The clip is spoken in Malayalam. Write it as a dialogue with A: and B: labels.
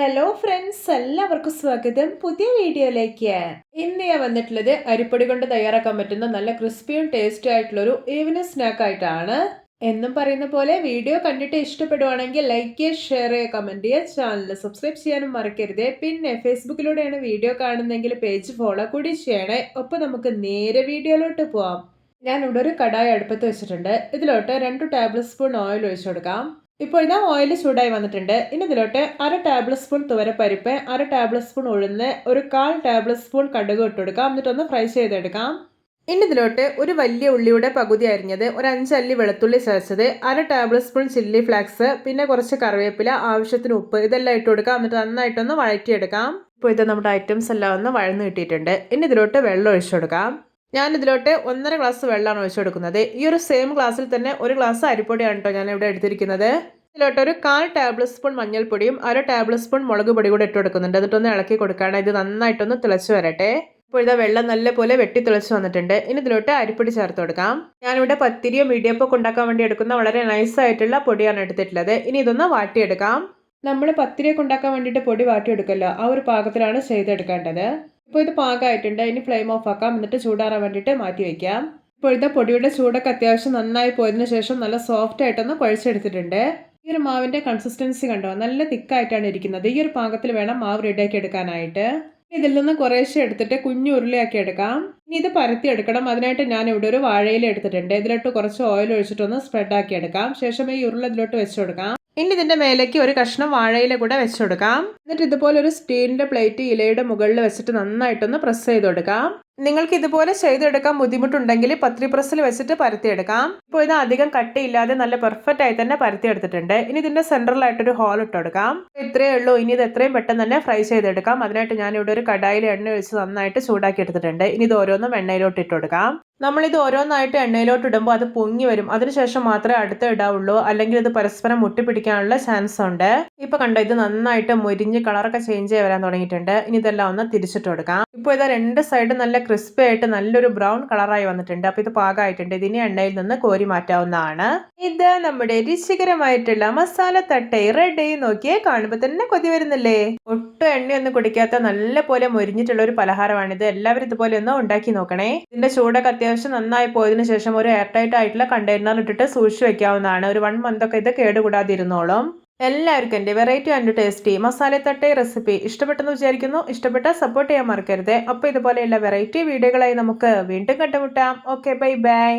A: ഹലോ ഫ്രണ്ട്സ്, എല്ലാവർക്കും സ്വാഗതം പുതിയ വീഡിയോയിലേക്ക്. ഇന്ന് ഞാൻ വന്നിട്ടുള്ളത് അരിപ്പൊടി കൊണ്ട് തയ്യാറാക്കാൻ പറ്റുന്ന നല്ല ക്രിസ്പിയും ടേസ്റ്റി ആയിട്ടുള്ള ഒരു ഈവനിങ് സ്നാക്ക് ആയിട്ടാണ്. എന്നും പറയുന്ന പോലെ വീഡിയോ കണ്ടിട്ട് ഇഷ്ടപ്പെടുവാണെങ്കിൽ ലൈക്ക് ചെയ്യുക, ഷെയർ ചെയ്യുക, കമന്റ് ചെയ്യുക, ചാനൽ സബ്സ്ക്രൈബ് ചെയ്യാനും മറക്കരുത്. പിന്നെ ഫേസ്ബുക്കിലൂടെയാണ് വീഡിയോ കാണുന്നതെങ്കിൽ പേജ് ഫോളോ കൂടി ചെയ്യണേ. ഒപ്പം നമുക്ക് നേരെ വീഡിയോയിലോട്ട് പോവാം. ഞാൻ ഇവിടെ ഒരു കടായി അടുപ്പത്ത് വെച്ചിട്ടുണ്ട്. ഇതിലോട്ട് 2 ടേബിൾ സ്പൂൺ ഓയിൽ ഒഴിച്ചു കൊടുക്കാം. ഇപ്പോൾ ഇതാ ഓയിൽ ചൂടായി വന്നിട്ടുണ്ട്. ഇനി ഇതിലോട്ട് 1/2 ടേബിൾ സ്പൂൺ തുവരപ്പരിപ്പ്, 1/2 ടേബിൾ സ്പൂൺ ഉഴുന്ന്, 1/4 ടേബിൾ സ്പൂൺ കടുക് ഇട്ട് കൊടുക്കാം. എന്നിട്ടൊന്ന് ഫ്രൈ ചെയ്തെടുക്കാം. ഇനി ഇതിലോട്ട് ഒരു വലിയ ഉള്ളിയുടെ പകുതി അരിഞ്ഞത്, ഒരു 5 അല്ലി വെളുത്തുള്ളി ചതച്ചത്, 1/2 ടേബിൾ സ്പൂൺ ചില്ലി ഫ്ലാക്സ്, പിന്നെ കുറച്ച് കറിവേപ്പില, ആവശ്യത്തിന് ഉപ്പ്, ഇതെല്ലാം ഇട്ട് കൊടുക്കാം. എന്നിട്ട് നന്നായിട്ടൊന്ന് വഴറ്റിയെടുക്കാം. ഇപ്പോൾ ഇത് നമ്മുടെ ഐറ്റംസ് എല്ലാം ഒന്ന് വഴന്ന് കിട്ടിയിട്ടുണ്ട്. ഇനി ഇതിലോട്ട് വെള്ളം ഒഴിച്ചു കൊടുക്കാം. ഞാൻ ഇതിലോട്ട് 1.5 ഗ്ലാസ് വെള്ളമാണ് ഒഴിച്ചു കൊടുക്കുന്നത്. ഈ ഒരു സെയിം ഗ്ലാസ്സിൽ തന്നെ 1 ഗ്ലാസ് അരിപ്പൊടിയാണ് കേട്ടോ ഞാൻ ഇവിടെ എടുത്തിരിക്കുന്നത്. ഇതിലോട്ട് ഒരു 1/4 ടേബിൾ സ്പൂൺ മഞ്ഞൾപ്പൊടിയും 1/2 ടേബിൾ സ്പൂൺ മുളക് പൊടി കൂടെ ഇട്ട് കൊടുക്കുന്നുണ്ട്. എന്നിട്ടൊന്ന് ഇളക്കി കൊടുക്കുകയാണ്. ഇത് നന്നായിട്ടൊന്ന് തിളച്ച് വരട്ടെ. ഇപ്പോൾ ഇതാ വെള്ളം നല്ലപോലെ വെട്ടി തിളച്ച് വന്നിട്ടുണ്ട്. ഇനി ഇതിലോട്ട് അരിപ്പൊടി ചേർത്ത് കൊടുക്കാം. ഞാനിവിടെ പത്തിരിയോ ഇടിയപ്പമൊക്കെ ഉണ്ടാക്കാൻ വേണ്ടി എടുക്കുന്ന വളരെ നൈസായിട്ടുള്ള പൊടിയാണ് എടുത്തിട്ടുള്ളത്. ഇനി ഇതൊന്ന് വാട്ടിയെടുക്കാം. നമ്മൾ പത്തിരിയൊക്കെ ഉണ്ടാക്കാൻ വേണ്ടിയിട്ട് പൊടി വാട്ടിയെടുക്കല്ലോ, ആ ഒരു പാകത്തിലാണ് ചെയ്തെടുക്കേണ്ടത്. ഇപ്പോൾ ഇത് പാകമായിട്ടുണ്ട്. ഇനി ഫ്ലെയിം ഓഫ് ആക്കാം. എന്നിട്ട് ചൂടാറാൻ വേണ്ടിയിട്ട് മാറ്റി വയ്ക്കാം. ഇപ്പോഴത്തെ പൊടിയുടെ ചൂടൊക്കെ അത്യാവശ്യം നന്നായി പോയതിനു ശേഷം നല്ല സോഫ്റ്റ് ആയിട്ടൊന്ന് കുഴച്ചെടുത്തിട്ടുണ്ട്. ഈ ഒരു മാവിന്റെ കൺസിസ്റ്റൻസി കണ്ടോ, നല്ല തിക്കായിട്ടാണ് ഇരിക്കുന്നത്. ഈ ഒരു പാകത്തിൽ വേണം മാവ് റെഡിയാക്കി എടുക്കാനായിട്ട്. ഇതിൽ നിന്ന് കുറേശ്ശെ എടുത്തിട്ട് കുഞ്ഞു ഉരുളിയാക്കി എടുക്കാം. ഇനി ഇത് പരത്തി എടുക്കണം. അതിനായിട്ട് ഞാൻ ഇവിടെ ഒരു വാഴയില എടുത്തിട്ടുണ്ട്. ഇതിലോട്ട് കുറച്ച് ഓയിൽ ഒഴിച്ചിട്ടൊന്ന് സ്പ്രെഡ് ആക്കി എടുക്കാം. ശേഷം ഈ ഉരുള ഇതിലോട്ട് വെച്ച് കൊടുക്കാം. ഇനി ഇതിന്റെ മേലേക്ക് ഒരു കഷ്ണം വാഴയില കൂടെ വെച്ച് കൊടുക്കാം. എന്നിട്ട് ഇതുപോലെ ഒരു സ്റ്റീലിന്റെ പ്ലേറ്റ് ഇലയുടെ മുകളിൽ വെച്ചിട്ട് നന്നായിട്ടൊന്ന് പ്രസ് ചെയ്ത് കൊടുക്കാം. നിങ്ങൾക്ക് ഇതുപോലെ ചെയ്തെടുക്കാൻ ബുദ്ധിമുട്ടുണ്ടെങ്കിൽ പത്തിരി പ്രസ്സിൽ വെച്ചിട്ട് പരത്തിയെടുക്കാം. ഇപ്പോൾ ഇത് അധികം കട്ടിയില്ലാതെ നല്ല പെർഫെക്റ്റ് ആയി തന്നെ പരത്തിയെടുത്തിട്ടുണ്ട്. ഇനി ഇതിന്റെ സെൻട്രലായിട്ടൊരു ഹോൾ ഇട്ട് കൊടുക്കാം. ഇത്രയേ ഉള്ളൂ. ഇനി ഇത് എത്രയും പെട്ടെന്ന് തന്നെ ഫ്രൈ ചെയ്തെടുക്കാം. അതിനായിട്ട് ഞാൻ ഇവിടെ ഒരു കടായിൽ എണ്ണ ഒഴിച്ച് നന്നായിട്ട് ചൂടാക്കി എടുത്തിട്ടുണ്ട്. ഇനി ഇത് ഓരോന്നും എണ്ണയിലോട്ട് ഇട്ട് കൊടുക്കാം. നമ്മളിത് ഓരോന്നായിട്ട് എണ്ണയിലോട്ട് ഇടുമ്പോൾ അത് പൊങ്ങി വരും. അതിനുശേഷം മാത്രമേ അടുത്ത് ഇടാവുള്ളൂ, അല്ലെങ്കിൽ ഇത് പരസ്പരം മുട്ടിപ്പിടിക്കാനുള്ള ചാൻസ് ഉണ്ട്. ഇപ്പൊ കണ്ടോ, ഇത് നന്നായിട്ട് മൊരിഞ്ഞ് കളറൊക്കെ ചേഞ്ച് ചെയ്ത് വരാൻ തുടങ്ങിയിട്ടുണ്ട്. ഇനി ഇതെല്ലാം ഒന്ന് തിരിച്ചിട്ട് കൊടുക്കാം. ഇപ്പോൾ ഇത് 2 സൈഡ് നല്ല ക്രിസ്പി ആയിട്ട് നല്ലൊരു ബ്രൗൺ കളറായി വന്നിട്ടുണ്ട്. അപ്പൊ ഇത് പാകമായിട്ടുണ്ട്. ഇതിനെ എണ്ണയിൽ നിന്ന് കോരി മാറ്റാവുന്നതാണ്. ഇത് നമ്മുടെ രുചികരമായിട്ടുള്ള മസാല തട്ട റെഡി. നോക്കിയേ, കാണുമ്പോൾ തന്നെ കൊതി വരുന്നില്ലേ? ഒട്ടും എണ്ണയൊന്നും കുടിക്കാത്ത നല്ല പോലെ മൊരിഞ്ഞിട്ടുള്ള ഒരു പലഹാരമാണിത്. എല്ലാവരും ഇതുപോലെ ഒന്ന് ഉണ്ടാക്കി നോക്കണേ. ഇതിന്റെ ചൂടൊക്കെ അത്യാവശ്യം നന്നായി പോയതിനു ശേഷം ഒരു എയർ ടൈറ്റ് ആയിട്ടുള്ള കണ്ടെയ്നർ ഇട്ടിട്ട് സൂക്ഷിച്ചു വെക്കാവുന്നതാണ്. ഒരു 1 month ഒക്കെ ഇത് കേടുകൂടാതിരുന്നോളും. എല്ലാവർക്കും എൻ്റെ variety and tasty masala Thatta recipe ഇഷ്ടപ്പെട്ടെന്ന് വിചാരിക്കുന്നു. ഇഷ്ടപ്പെട്ടാൽ സപ്പോർട്ട് ചെയ്യാൻ മറക്കരുത്. അപ്പോൾ ഇതുപോലെയുള്ള വെറൈറ്റി വീഡിയോകളായി നമുക്ക് വീണ്ടും കണ്ടുമുട്ടാം. Okay, bye bye.